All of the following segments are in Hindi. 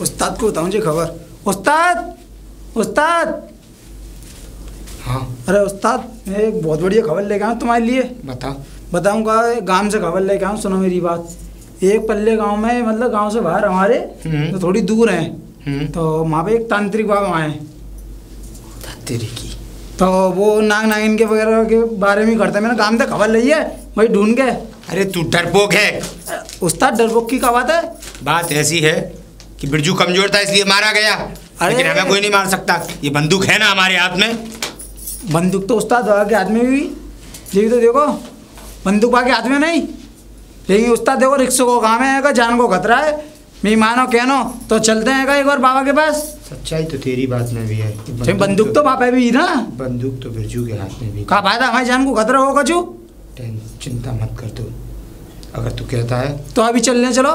उस्ताद को बताऊँ जी खबर। उस्ताद, उस्ताद। हाँ। अरे उस्ताद, मैं एक बहुत बढ़िया खबर लेके आऊँ तुम्हारे लिए। बताऊँगा। गांव से खबर लेके आऊँ, सुनो मेरी बात। एक पल्ले गांव में, मतलब गांव से बाहर हमारे, तो थोड़ी दूर हैं, तो वहाँ पे एक तांत्रिक बाबा हैं। तांत्रिकी? तो वो नाग नागिन के वगैरह के बारे में करते हैं। मैंने गांव से खबर ली है, वही ढूंढ के। अरे तू डरपोक है। उस्ताद डरपोक की क्या बात है? बात ऐसी है कि बिरजू कमजोर था इसलिए मारा गया, लेकिन हमें कोई नहीं मार सकता। ये बंदूक है ना हमारे हाथ में। बंदूक तो उस्ताद बाबा के हाथ में भी, जी तो देखो, बंदूक बाबा के हाथ में नहीं। लेकिन उस्ताद देखो, रिक्शा को काम है, जान को खतरा है। मैं मानो कहनो तो चलते हैं एक बार बाबा के पास। सच्चाई तो तेरी बात में भी है। बंदूक तो बापा भी ना। बंदूक तो बिरजू के हाथ में भी। का फायदा, हमारी जान को खतरा होगा। जो चिंता मत कर तू, अगर तू कहता है तो अभी चलने चलो।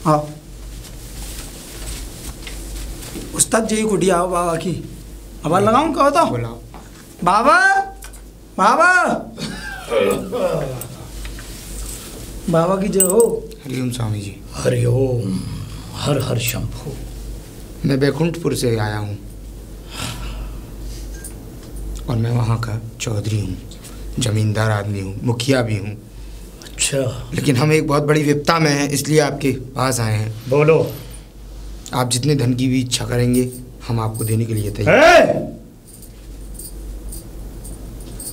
हाँ उस्ताद जी कुटिया आओ बाबा की। आवाज लगाऊं? कहो तो बुलाओ। बाबा, बाबा, बाबा की जय हो। हरिओम स्वामी जी। हरिओम। हर हर शंभू। मैं बैकुंठपुर से आया हूँ और मैं वहाँ का चौधरी हूँ, जमींदार आदमी हूँ, मुखिया भी हूँ। अच्छा। लेकिन हम एक बहुत बड़ी विपदा में हैं, इसलिए आपके पास आए हैं। बोलो। आप जितने धन की भी इच्छा करेंगे हम आपको देने के लिए तैयार।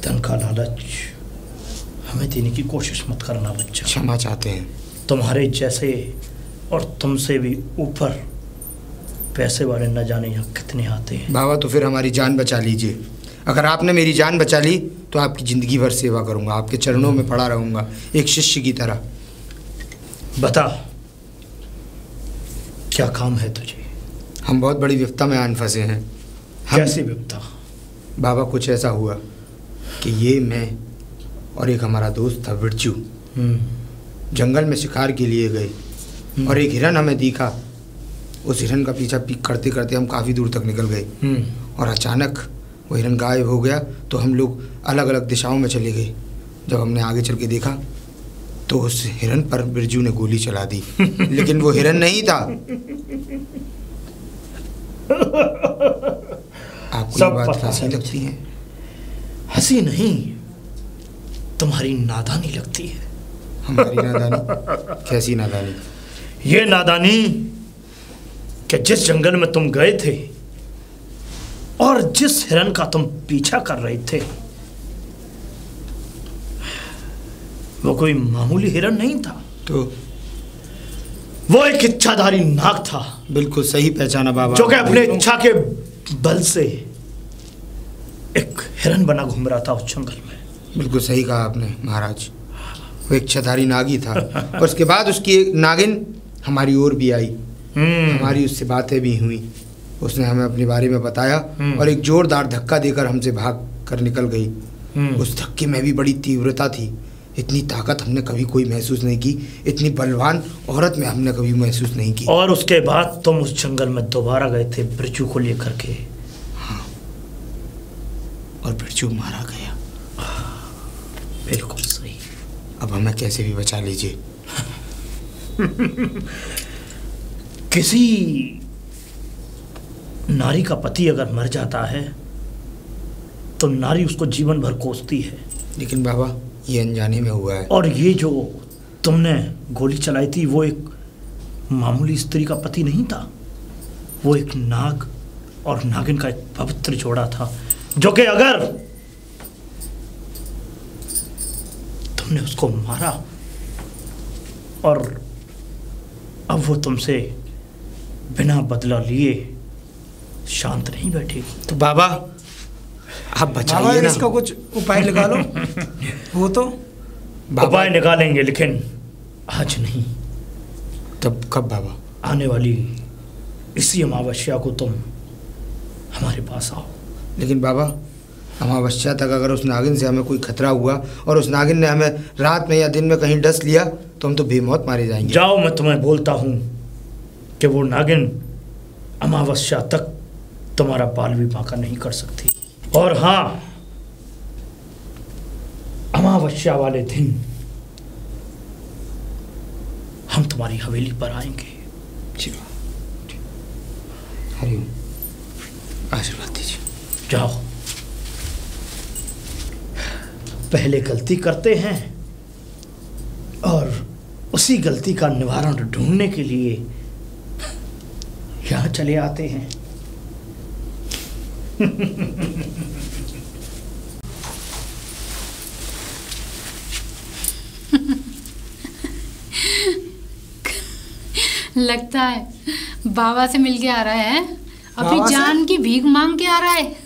धन का लालच हमें देने की कोशिश मत करना बच्चा। क्षमा चाहते हैं। तुम्हारे जैसे और तुमसे भी ऊपर पैसे वाले न जाने यहाँ कितने आते हैं। बाबा तो फिर हमारी जान बचा लीजिए। अगर आपने मेरी जान बचा ली तो आपकी ज़िंदगी भर सेवा करूँगा, आपके चरणों में पड़ा रहूँगा एक शिष्य की तरह। बता क्या काम है तुझे? हम बहुत बड़ी विपदा में आन फंसे हैं। कैसी विपदा? बाबा कुछ ऐसा हुआ कि ये मैं और एक हमारा दोस्त था बिरजू, जंगल में शिकार के लिए गए और एक हिरन हमें दिखा। उस हिरन का पीछा करते करते हम काफ़ी दूर तक निकल गए और अचानक वो हिरन गायब हो गया। तो हम लोग अलग अलग दिशाओं में चले गए। जब हमने आगे चल के देखा तो उस हिरन पर बिरजू ने गोली चला दी, लेकिन वो हिरन नहीं था। आपको ये बात हंसी लगती है? हंसी नहीं, तुम्हारी नादानी लगती है। हमारी नादानी? कैसी नादानी? ये नादानी कि जिस जंगल में तुम गए थे और जिस हिरन का तुम पीछा कर रहे थे वो कोई मामूली हिरन नहीं था। तो वो एक इच्छाधारी नाग था। बिल्कुल सही पहचाना बाबा। जो कि अपने इच्छा के बल से एक हिरन बना घूम रहा था उस जंगल में। बिल्कुल सही कहा आपने महाराज। वो एक इच्छाधारी नागी था और उसके बाद उसकी एक नागिन हमारी ओर भी आई। हमारी उससे बातें भी हुई। उसने हमें अपने बारे में बताया और एक जोरदार धक्का देकर हमसे भाग कर निकल गई। उस धक्के में भी बड़ी तीव्रता थी। इतनी ताकत हमने कभी कोई महसूस नहीं की, इतनी बलवान औरत में हमने कभी महसूस नहीं की। और उसके बाद तुम उस जंगल में दोबारा गए थे बिरजू को लेकर के? हाँ, और बिरजू मारा गया। बिल्कुल सही। अब हमें कैसे भी बचा लीजिए। किसी नारी का पति अगर मर जाता है तो नारी उसको जीवन भर कोसती है। लेकिन बाबा ये अनजाने में हुआ है। और ये जो तुमने गोली चलाई थी वो एक मामूली स्त्री का पति नहीं था। वो एक नाग और नागिन का एक पवित्र जोड़ा था, जो कि अगर तुमने उसको मारा और अब वो तुमसे बिना बदला लिए शांत नहीं बैठेगी। तो बाबा आप बचाइए ना। इसका कुछ उपाय निकालो। वो तो उपाय निकालेंगे, लेकिन आज नहीं। तब कब बाबा? आने वाली इसी अमावस्या को तुम हमारे पास आओ। लेकिन बाबा अमावस्या तक अगर उस नागिन से हमें कोई खतरा हुआ और उस नागिन ने हमें रात में या दिन में कहीं डस लिया तो हम तो बेमौत मारे जाएंगे। जाओ, मैं तुम्हें बोलता हूँ कि वो नागिन अमावस्या तक तुम्हारा बाल भी बांका नहीं कर सकती। और हाँ, अमावस्या वाले दिन हम तुम्हारी हवेली पर आएंगे। जी। हरिओम। आशीर्वाद दीजिए। जाओ, पहले गलती करते हैं और उसी गलती का निवारण ढूंढने के लिए यहाँ चले आते हैं। लगता है बाबा से मिल के आ रहा है, अपनी जान की भीख मांग के आ रहा है।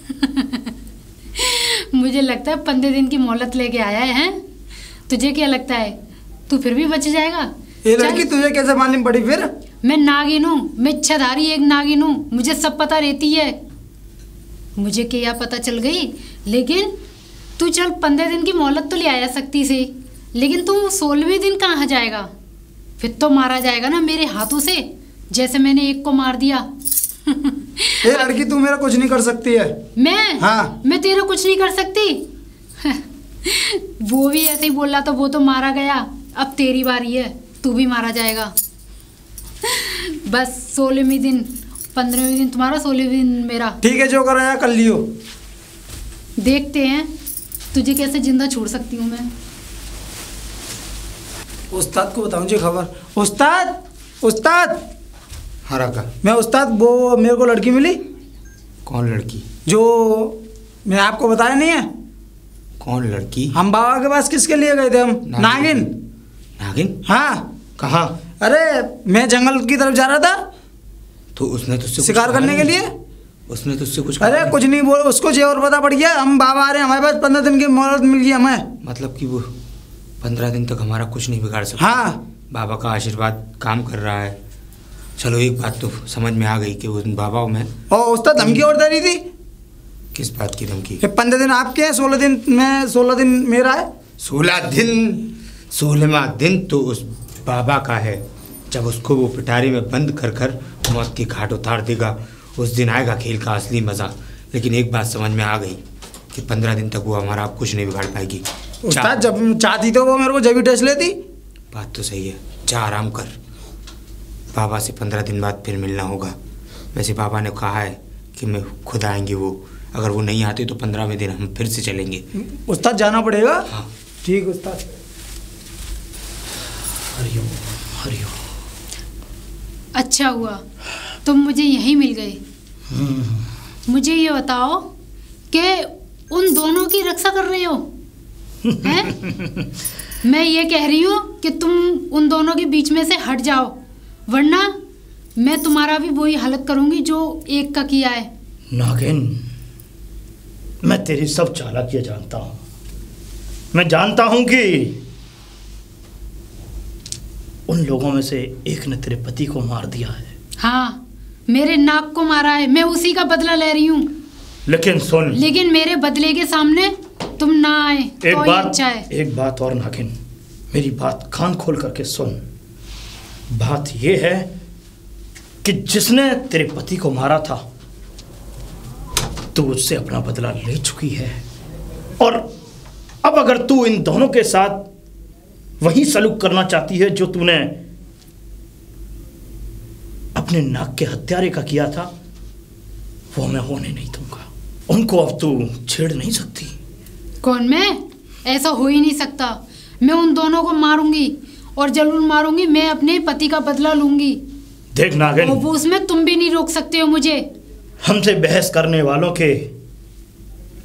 मुझे लगता है 15 दिन की मोहलत लेके आया है। तुझे क्या लगता है, तू फिर भी बच जाएगा? ये लड़की तुझे कैसे मालूम पड़ी फिर? मैं नागिन हूँ, मैं इच्छाधारी एक नागिन हूँ, मुझे सब पता रहती है। मुझे क्या पता चल गई, लेकिन तू चल 15 दिन की मोहलत तो ले आया सकती से, लेकिन तू 16वें दिन कहाँ जाएगा? फिर तो मारा जाएगा ना मेरे हाथों से, जैसे मैंने एक को मार दिया। ये लड़की तू मेरा कुछ नहीं कर सकती है। मैं? हाँ। मैं तेरा कुछ नहीं कर सकती? वो भी ऐसे ही बोला तो वो तो मारा गया, अब तेरी बारी है, तू भी मारा जाएगा। बस 16वें दिन, 15वें दिन तुम्हारा, 16वें दिन मेरा। ठीक है, जो कराया कर लियो। देखते हैं तुझे कैसे जिंदा छोड़ सकती हूँ मैं। उस्ताद को बताऊँ जी खबर। उस्ताद, उस्ताद। हाँ राका। मैं उस्ताद, वो मेरे को लड़की मिली। कौन लड़की? जो मैं आपको बताया नहीं है। कौन लड़की? हम बाबा के पास किसके लिए गए थे हम? नागिन। नागिन? हाँ। कहाँ? अरे मैं जंगल की तरफ जा रहा था, तो उसने तुझसे शिकार करने के लिए। उसने तुझसे कुछ? अरे कुछ नहीं बोल, उसको जे और पता पड़ गया, हम बाबा आ रहे हैं, हमारे पास 15 दिन की मोहलत मिल गई हमें। मतलब कि वो 15 दिन तक हमारा कुछ नहीं बिगाड़ सकता? हाँ। बाबा का आशीर्वाद काम कर रहा है। चलो एक बात तो समझ में आ गई कि उस बाबा में। और उस्ताद धमकी और दे रही थी। किस बात की धमकी? 15 दिन आपके हैं, 16 दिन मैं, 16 दिन मेरा है। 16 दिन? 16वां दिन तो उस बाबा का है, जब उसको वो पिटारी में बंद कर कर मौत की घाट उतार देगा, उस दिन आएगा खेल का असली मजा। लेकिन एक बात समझ में आ गई कि 15 दिन तक वो हमारा कुछ नहीं बिगाड़ पाएगी। उस्ताद जब चाहती तो वो मेरे को जब भी टेस्ट लेती। बात तो सही है, जा आराम कर। बाबा से 15 दिन बाद फिर मिलना होगा। वैसे बाबा ने कहा है कि मैं खुद आएंगे वो, अगर वो नहीं आते तो 15वें दिन हम फिर से चलेंगे। उस्ताद जाना पड़ेगा? हाँ ठीक उस्ताद। हरिओम, हरिओम। अच्छा हुआ तुम मुझे यहीं मिल गए। मुझे ये बताओ कि उन दोनों की रक्षा कर रहे हो हैं? मैं ये कह रही हूँ कि तुम उन दोनों के बीच में से हट जाओ, वरना मैं तुम्हारा भी वही हालत करूंगी जो एक का किया है। नागिन, मैं तेरी सब चालाकियां जानता हूं। मैं जानता हूं कि उन लोगों में से एक ने तेरे पति को मार दिया है। हाँ, मेरे नाक को मारा है, मैं उसी का बदला ले रही हूँ। लेकिन सुन, लेकिन मेरे बदले के सामने तुम ना आए तो ही अच्छा है। एक बात और नागिन, मेरी बात कान खोल करके सुन। बात यह है कि जिसने तेरे पति को मारा था, तू उससे अपना बदला ले चुकी है, और अब अगर तू इन दोनों के साथ वही सलूक करना चाहती है जो तूने अपने नाक के हत्यारे का किया था, वो मैं होने नहीं दूंगा। उनको अब तू छेड़ नहीं सकती। कौन मैं? ऐसा हो ही नहीं सकता। मैं उन दोनों को मारूंगी और जरूर मारूंगी। मैं अपने पति का बदला लूंगी। देख नागिन, वो उसमें तुम भी नहीं रोक सकते हो मुझे। हमसे बहस करने वालों के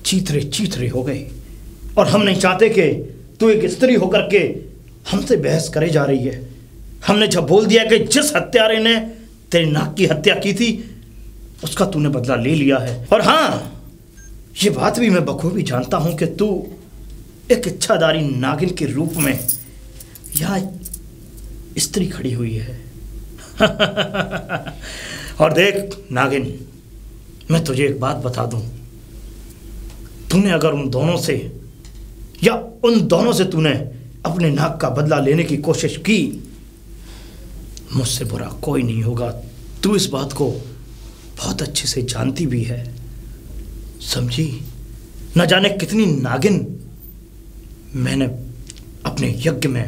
चीथरे चीथरे हो गए, और हम नहीं चाहते कि तू एक स्त्री होकर के हमसे बहस करे जा रही है। हमने जब बोल दिया कि जिस हत्यारे ने तेरे नाक की हत्या की थी उसका तूने बदला ले लिया है। और हाँ, ये बात भी मैं बखूबी जानता हूं कि तू एक इच्छाधारी नागिन के रूप में यहाँ स्त्री खड़ी हुई है। और देख नागिन, मैं तुझे एक बात बता दूं, तूने अगर उन दोनों से या उन दोनों से तूने अपने नाक का बदला लेने की कोशिश की, मुझसे बुरा कोई नहीं होगा। तू इस बात को बहुत अच्छे से जानती भी है, समझी? न जाने कितनी नागिन मैंने अपने यज्ञ में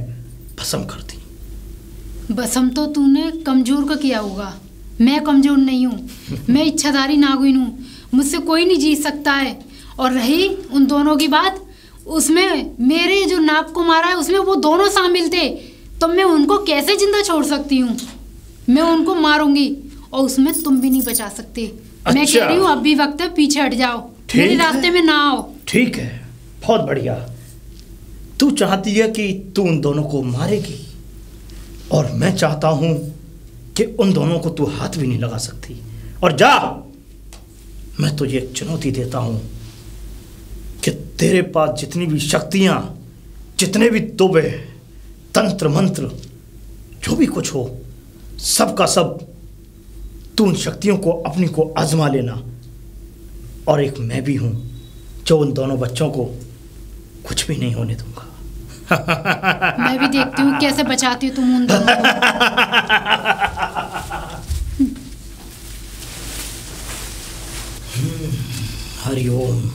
भस्म कर दी। भस्म तो तूने कमजोर का किया होगा, मैं कमजोर नहीं हूँ, मैं इच्छाधारी नागिन हूँ, मुझसे कोई नहीं जीत सकता है। और रही उन दोनों की बात, उसमें मेरे जो नाग को मारा है उसमें वो दोनों शामिल थे, तो मैं उनको कैसे जिंदा छोड़ सकती हूँ? मैं उनको मारूंगी और उसमें तुम भी नहीं बचा सकते। अच्छा। मैं कह रही हूँ अब भी वक्त है, पीछे हट जाओ, मेरे रास्ते में ना आओ। ठीक है, बहुत बढ़िया। तू चाहती है कि तू उन दोनों को मारेगी और मैं चाहता हूं कि उन दोनों को तू हाथ भी नहीं लगा सकती। और जा, मैं तुझे एक चुनौती देता हूं कि तेरे पास जितनी भी शक्तियां, जितने भी तोबे, तंत्र मंत्र, जो भी कुछ हो, सब का सब तू उन शक्तियों को अपनी को आजमा लेना। और एक मैं भी हूं जो उन दोनों बच्चों को कुछ भी नहीं होने दूंगा। मैं भी देखती हूँ कैसे बचाती हो तुम उन दोनों को। हरिओम।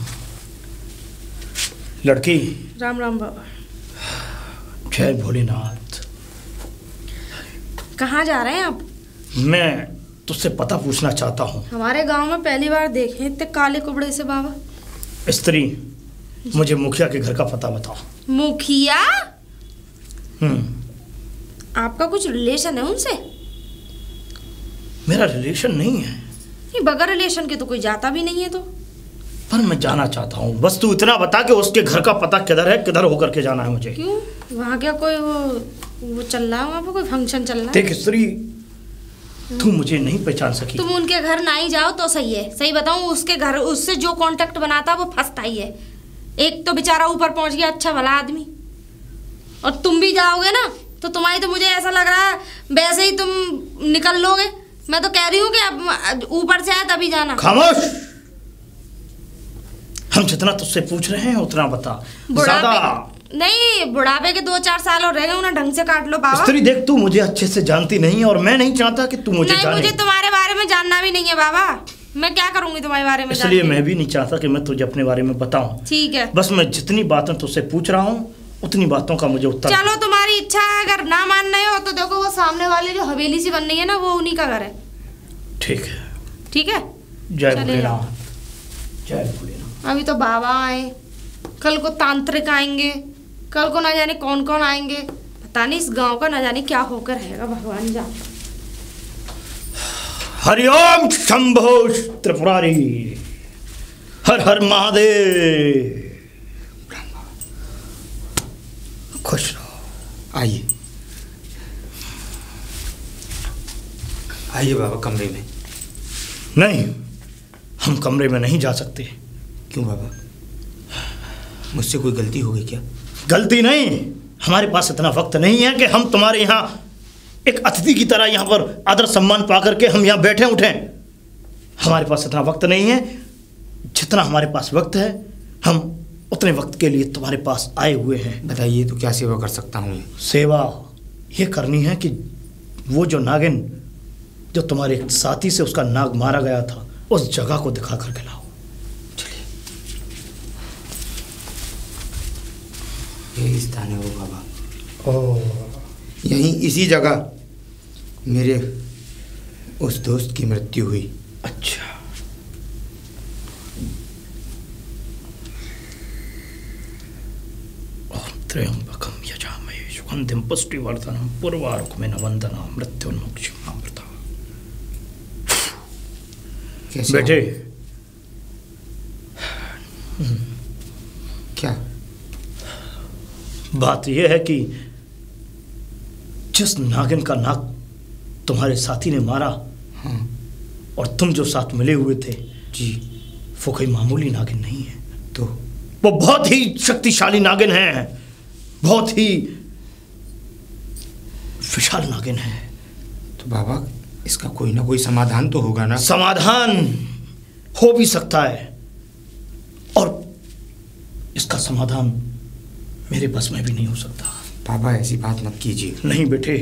लड़की, राम राम बाबा। जय भोलेनाथ। कहाँ जा रहे हैं आप? मैं तुझसे पता पूछना चाहता हूँ। हमारे गांव में पहली बार देखे इतने काले कुबड़े से बाबा। स्त्री, मुझे मुखिया के घर का पता बताओ। मुखिया? आपका कुछ रिलेशन है उनसे? मेरा रिलेशन नहीं है। नहीं, बगैर रिलेशन के तो कोई जाता भी नहीं है। तो पर मैं जाना चाहता हूँ, बस तू इतना बता कि उसके घर का पता किधर है, किधर होकर के जाना है मुझे। क्यों? वहाँ क्या कोई वो चल रहा है? वहाँ पे कोई फंक्शन चल रहा है? देख स्त्री, तू मुझे नहीं पहचान सकी। तुम उनके घर ना ही जाओ तो सही है। सही बताऊं, उसके घर उससे जो कांटेक्ट बनाता वो फंसता ही है। एक तो बेचारा ऊपर पहुंच गया, अच्छा भला आदमी, और तुम भी जाओगे ना तो तुम्हारी तो मुझे ऐसा लग रहा है वैसे ही तुम निकल लोगे। मैं तो कह रही हूँ कि अब ऊपर से आए तभी जाना। खामोश। हम जितना तुझसे पूछ रहे हैं उतना बता। ज्यादा नहीं, बुढ़ापे के 2-4 साल और रह गए, उन्हें ढंग से काट लो बाबा। स्त्री देख, तू मुझे अच्छे से जानती नहीं और मैं नहीं चाहता कि तू मुझे जाने। मुझे तुम्हारे बारे में जानना भी नहीं है बाबा। मैं क्या करूंगी तुम्हारे बारे में? इसलिए मैं भी नहीं चाहता कि मैं तुझे अपने बारे में बताऊं। ठीक है, बस मैं जितनी बातें तुझसे पूछ रहा हूँ उतनी बातों का मुझे उत्तर। चलो तुम्हारी इच्छा है, अगर ना मान रहे हो तो देखो वो सामने वाली जो हवेली सी बन रही है ना, वो उन्हीं का घर है। ठीक है। ठीक है, जय भोलेनाथ। जय भोलेनाथ। अभी तो बाबा आए, कल को तांत्रिक आएंगे, कल को ना जाने कौन कौन आएंगे। पता नहीं इस गांव का ना जाने क्या होकर रहेगा, भगवान जाने। हरिओम शंभो त्रिपुरारी, हर हर महादेव। खुश रहो। आइए आइए बाबा, कमरे में। नहीं, हम कमरे में नहीं जा सकते। क्यों बाबा? मुझसे कोई गलती हो गई क्या? गलती नहीं, हमारे पास इतना वक्त नहीं है कि हम तुम्हारे यहाँ एक अतिथि की तरह यहाँ पर आदर सम्मान पा करके हम यहाँ बैठे उठें। हमारे पास इतना वक्त नहीं है। जितना हमारे पास वक्त है हम उतने वक्त के लिए तुम्हारे पास आए हुए हैं। बताइए तो क्या सेवा कर सकता हूँ? सेवा ये करनी है कि वो जो नागिन जो तुम्हारे साथी से उसका नाग मारा गया था उस जगह को दिखा करके लाओ। चलिए, यही स्थान है वो बाबा। ओह, यहीं इसी जगह मेरे उस दोस्त की मृत्यु हुई। अच्छा। त्र्यंबकम यजामहे सुगंधिं पुष्टिवर्धनम पूर्वारुकमेन वंदना मृत्युन्मुक्षीमामृता। बेटे, क्या बात यह है कि जिस नागिन का नाग तुम्हारे साथी ने मारा, हाँ, और तुम जो साथ मिले हुए थे जी, वो कोई मामूली नागिन नहीं है। तो वो बहुत ही शक्तिशाली नागिन है, बहुत ही विशाल नागिन है। तो बाबा इसका कोई ना कोई समाधान तो होगा ना? समाधान हो भी सकता है और इसका समाधान मेरे बस में भी नहीं हो सकता। बाबा ऐसी बात मत कीजिए। नहीं बेटे,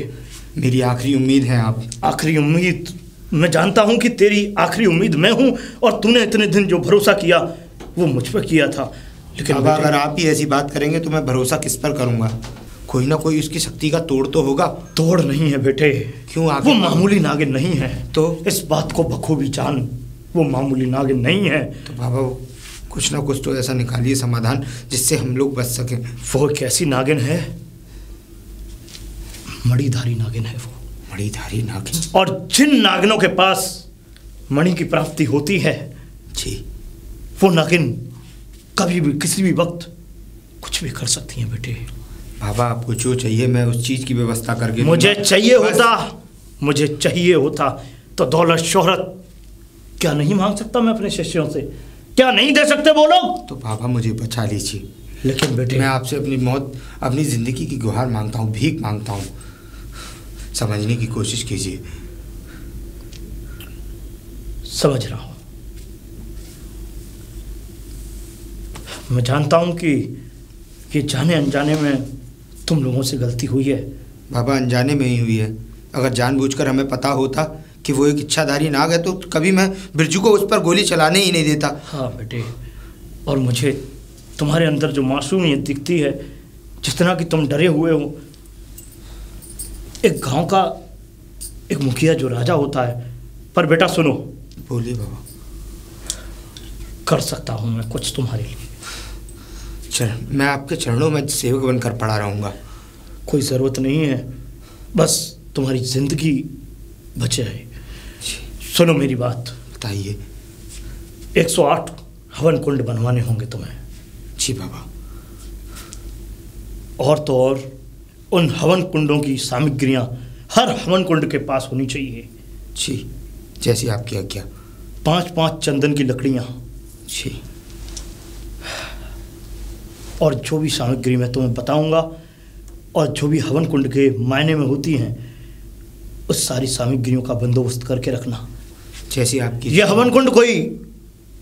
मेरी आखिरी उम्मीद है आप। आखिरी उम्मीद? मैं जानता हूं कि तेरी आखिरी उम्मीद मैं हूं और तूने इतने दिन जो भरोसा किया वो मुझ पर किया था, लेकिन बाबा अगर आप ही ऐसी बात करेंगे तो मैं भरोसा किस पर करूंगा? कोई ना कोई उसकी शक्ति का तोड़ तो होगा। तोड़ नहीं है बेटे। क्यों आगे? वो मामूली नागिन नहीं है। तो इस बात को बखूबी जान, वो मामूली नागिन नहीं है। तो बाबा कुछ ना कुछ तो ऐसा निकालिए समाधान जिससे हम लोग बच सकें। वो एक ऐसी नागिन है, मणिधारी नागिन है वो। मणिधारी नागिन? और जिन नागिनों के पास मणि की प्राप्ति होती है जी, वो नागिन कभी भी किसी भी वक्त कुछ भी कर सकती हैं बेटे। बाबा आपको जो चाहिए मैं उस चीज की व्यवस्था करके मुझे चाहिए होता तो दौलत शोहरत क्या नहीं मांग सकता मैं अपने शिष्यों से? क्या नहीं दे सकते वो लोग? तो बाबा मुझे बचा लीजिए। लेकिन बेटे मैं आपसे अपनी मौत, अपनी जिंदगी की गुहार मांगता हूँ, भीख मांगता हूँ। समझने की कोशिश कीजिए। समझ रहा हूं। मैं जानता हूं कि जाने अनजाने में तुम लोगों से गलती हुई है। बाबा अनजाने में ही हुई है। अगर जानबूझकर हमें पता होता कि वो एक इच्छाधारी नाग है तो कभी मैं बिरजू को उस पर गोली चलाने ही नहीं देता। हाँ बेटे, और मुझे तुम्हारे अंदर जो मासूमियत दिखती है, जितना कि तुम डरे हुए हो, एक गांव का एक मुखिया जो राजा होता है। पर बेटा सुनो। बोलिए बाबा। कर सकता हूं मैं कुछ तुम्हारे लिए। मैं आपके चरणों में सेवक बनकर पड़ा रहूंगा। कोई ज़रूरत नहीं है, बस तुम्हारी जिंदगी बचे है। सुनो मेरी बात। बताइए। 108 हवन कुंड बनवाने होंगे तुम्हें। जी बाबा। और तो और उन हवन कुंडों की सामग्रियां हर हवन कुंड के पास होनी चाहिए। जी, जैसी आपकी आज्ञा। 5-5 चंदन की लकड़ियां। जी। और जो भी सामग्री मैं तुम्हें बताऊंगा और जो भी हवन कुंड के मायने में होती हैं, उस सारी सामग्रियों का बंदोबस्त करके रखना। जैसी आपकी। यह हवन कुंड कोई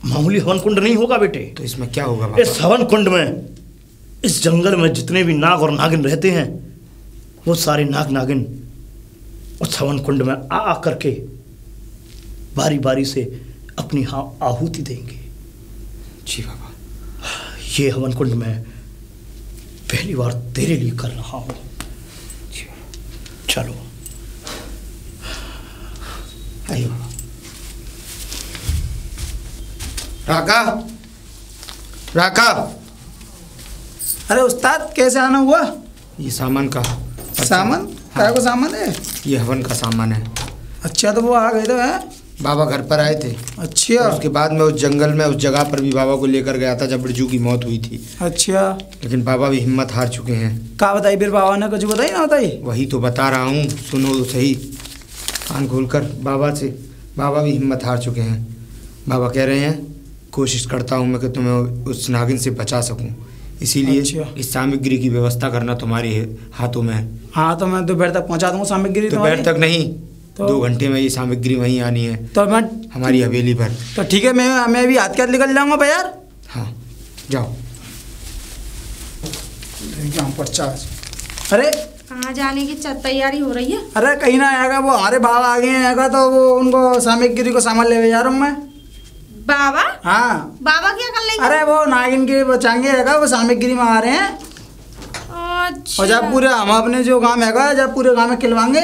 मामूली हवन कुंड नहीं होगा बेटे। तो इसमें क्या होगा बाबा? इस हवन कुंड में, इस जंगल में जितने भी नाग और नागिन रहते हैं, वो सारे नाग नागिन उस हवन कुंड में आ करके बारी बारी से अपनी आहुति देंगे। जी बाबा। ये हवन कुंड मैं पहली बार तेरे लिए कर रहा हूं। चलो आइए बाबा। राका, राका। अरे उस्ताद कैसे आना हुआ? ये सामान का। सामान? क्या को सामान है? ये हवन का सामान है। अच्छा, तो वो आ गए थे हैं? बाबा घर पर आए थे। अच्छा। उसके बाद मैं उस जंगल में उस जगह पर भी बाबा को लेकर गया था जब बिरजू की मौत हुई थी। अच्छा। लेकिन बाबा भी हिम्मत हार चुके हैं। क्या बताई फिर बाबा ने? कुछ बताई ना बताई? वही तो बता रहा हूँ, सुनो तो सही कान खोलकर बाबा से। बाबा भी हिम्मत हार चुके हैं। बाबा कह रहे हैं कोशिश करता हूँ मैं कि तुम्हें उस नागिन से बचा सकूँ, इसीलिए अच्छा। इस सामग्री की व्यवस्था करना तुम्हारे हाथों में है। हाँ, तो मैं दोपहर तक पहुँचा दूँगा सामग्री। दोपहर तक नहीं, तो 2 घंटे में ये सामग्री वहीं आनी है। तो मैं हमारी हवेली पर। तो ठीक है, मैं भी हाथ के हाथ निकल जाऊँगा भैया। हाँ जाओ। अरे कहाँ जाने की तैयारी हो रही है? अरे कहीं ना आएगा, वो हमारे बाबा आ गए हैं आएगा, तो वो उनको सामग्री को सामान ले जा रहा हूँ मैं। बाबा? हाँ। बाबा क्या कर लेंगे? अरे वो नागिन के बचाएंगे हैगा, वो सामग्री में आ रहे हैं। अच्छा। और जब पूरे हम अपने जो गांव हैगा, जब पूरे गांव में खिलवाएंगे।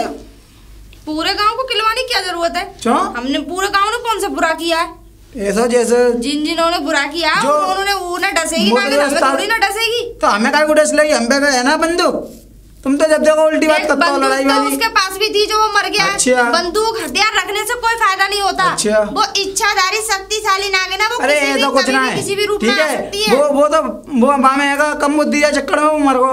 पूरे गांव को खिलवाने की क्या जरूरत है? क्यों? हमने पूरे गांव ने कौन सा बुरा किया है? ऐसा जैसे जिन्होंने बुरा किया उन्होंने डसेगी, थोड़ी ना डसेगी। तो हमें काय को डस लगी? हम पे है ना बंदूक। तुम तो जब देखो उल्टी बात करते हो, लड़ाई वाली। उसके पास भी थी जो वो मर गया। अच्छा। बंदूक हथियार रखने से कोई फायदा नहीं होता। अच्छा। वो इच्छाधारी शक्तिशाली नागिन है, वो अरे किसी भी तो कुछ कभी ना भी है, किसी भी रूप ठीक में आ है। सकती है। वो तो वो बामे हैगा, कम बुद्धि है चक्कर में वो मर गो,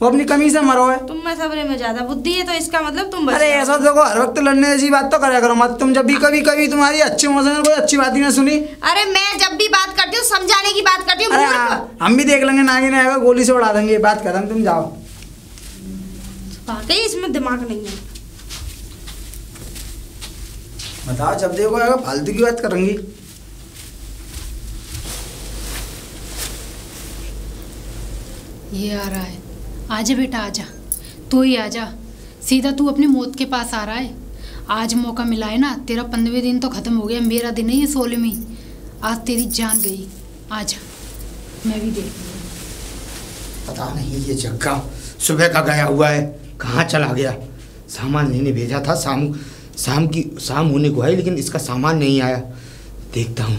वो अपनी कमी से मरो है। तुम में सबरे में ज्यादा बुद्धि है, तो इसका मतलब तुम बच अरे जाओ। ऐसा देखो, हर वक्त लड़ने जैसी बात तो करा करो मत। तुम जब भी कभी तुम्हारी अच्छी मौसम में कोई अच्छी बात ही ना सुनी। अरे मैं जब भी बात करती हूँ समझाने की बात करती हूँ। अरे हम भी देख लेंगे, नागिन आएगा गोली से उड़ा देंगे। बात खत्म, तुम जाओ। वाकई इसमें दिमाग नहीं है। बताओ, जब देखो आएगा फालतू की बात करेंगी। ये आ रहा है। आजा बेटा आजा, तो ही आजा। सीधा तू अपनी मौत के पास आ रहा है। आज मौका मिला है ना, तेरा 15वें दिन तो खत्म हो गया, मेरा दिन है ये 16वीं। आज तेरी जान गई। आजा, मैं भी देख। पता नहीं ये जगह सुबह का गया हुआ है, कहाँ चला गया। सामान लेने भेजा था, शाम होने को है लेकिन इसका सामान नहीं आया। देखता हूँ।